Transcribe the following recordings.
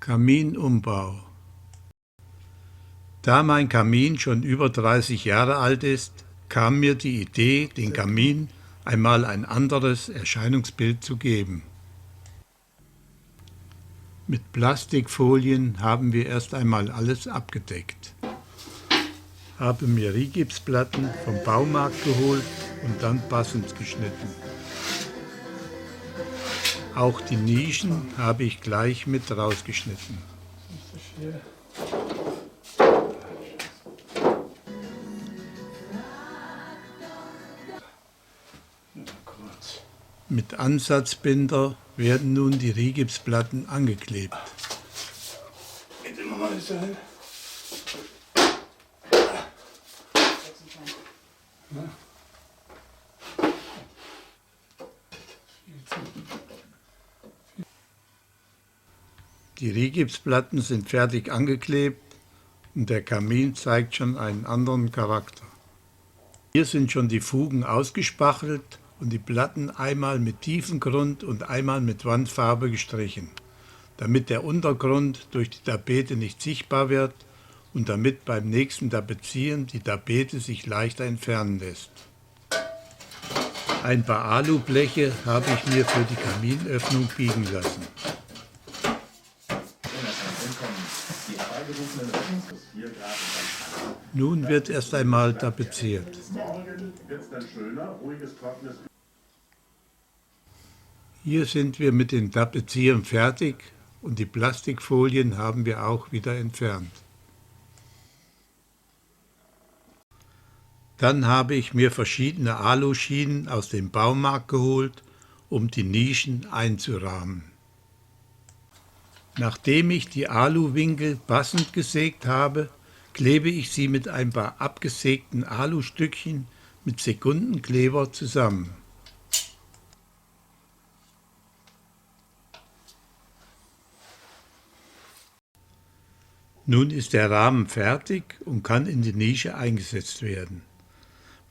Kaminumbau. Da mein Kamin schon über 30 Jahre alt ist, kam mir die Idee, den Kamin einmal ein anderes Erscheinungsbild zu geben. Mit Plastikfolien haben wir erst einmal alles abgedeckt. Habe mir Rigipsplatten vom Baumarkt geholt und dann passend geschnitten. Auch die Nischen habe ich gleich mit rausgeschnitten. Mit Ansatzbinder werden nun die Rigipsplatten angeklebt. Die Rigipsplatten sind fertig angeklebt und der Kamin zeigt schon einen anderen Charakter. Hier sind schon die Fugen ausgespachtelt und die Platten einmal mit Tiefengrund und einmal mit Wandfarbe gestrichen, damit der Untergrund durch die Tapete nicht sichtbar wird und damit beim nächsten Tapezieren die Tapete sich leichter entfernen lässt. Ein paar Alubleche habe ich mir für die Kaminöffnung biegen lassen. Nun wird erst einmal tapeziert. Hier sind wir mit dem Tapezieren fertig und die Plastikfolien haben wir auch wieder entfernt. Dann habe ich mir verschiedene Aluschienen aus dem Baumarkt geholt, um die Nischen einzurahmen. Nachdem ich die Aluwinkel passend gesägt habe, klebe ich sie mit ein paar abgesägten Alustückchen mit Sekundenkleber zusammen. Nun ist der Rahmen fertig und kann in die Nische eingesetzt werden.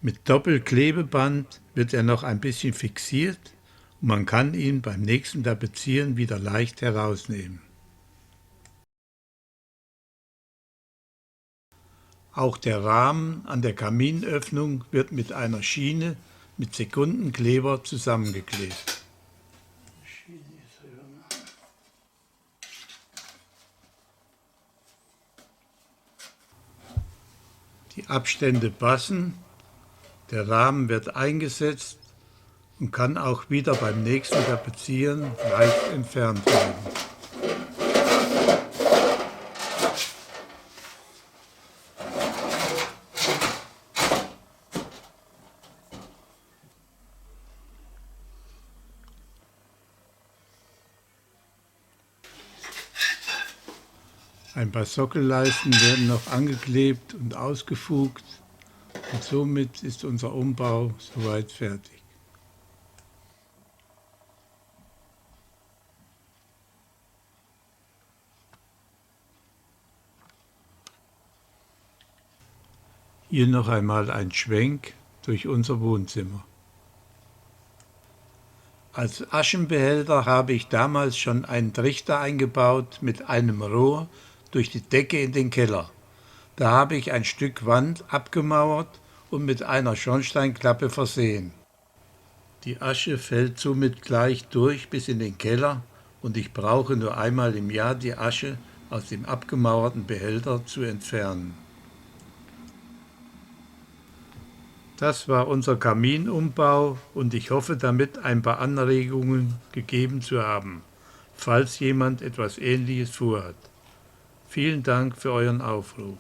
Mit Doppelklebeband wird er noch ein bisschen fixiert und man kann ihn beim nächsten Tapezieren wieder leicht herausnehmen. Auch der Rahmen an der Kaminöffnung wird mit einer Schiene mit Sekundenkleber zusammengeklebt. Die Abstände passen, der Rahmen wird eingesetzt und kann auch wieder beim nächsten Tapezieren leicht entfernt werden. Ein paar Sockelleisten werden noch angeklebt und ausgefugt und somit ist unser Umbau soweit fertig. Hier noch einmal ein Schwenk durch unser Wohnzimmer. Als Aschenbehälter habe ich damals schon einen Trichter eingebaut mit einem Rohr durch die Decke in den Keller. Da habe ich ein Stück Wand abgemauert und mit einer Schornsteinklappe versehen. Die Asche fällt somit gleich durch bis in den Keller und ich brauche nur einmal im Jahr die Asche aus dem abgemauerten Behälter zu entfernen. Das war unser Kaminumbau und ich hoffe damit ein paar Anregungen gegeben zu haben, falls jemand etwas Ähnliches vorhat. Vielen Dank für euren Aufruf.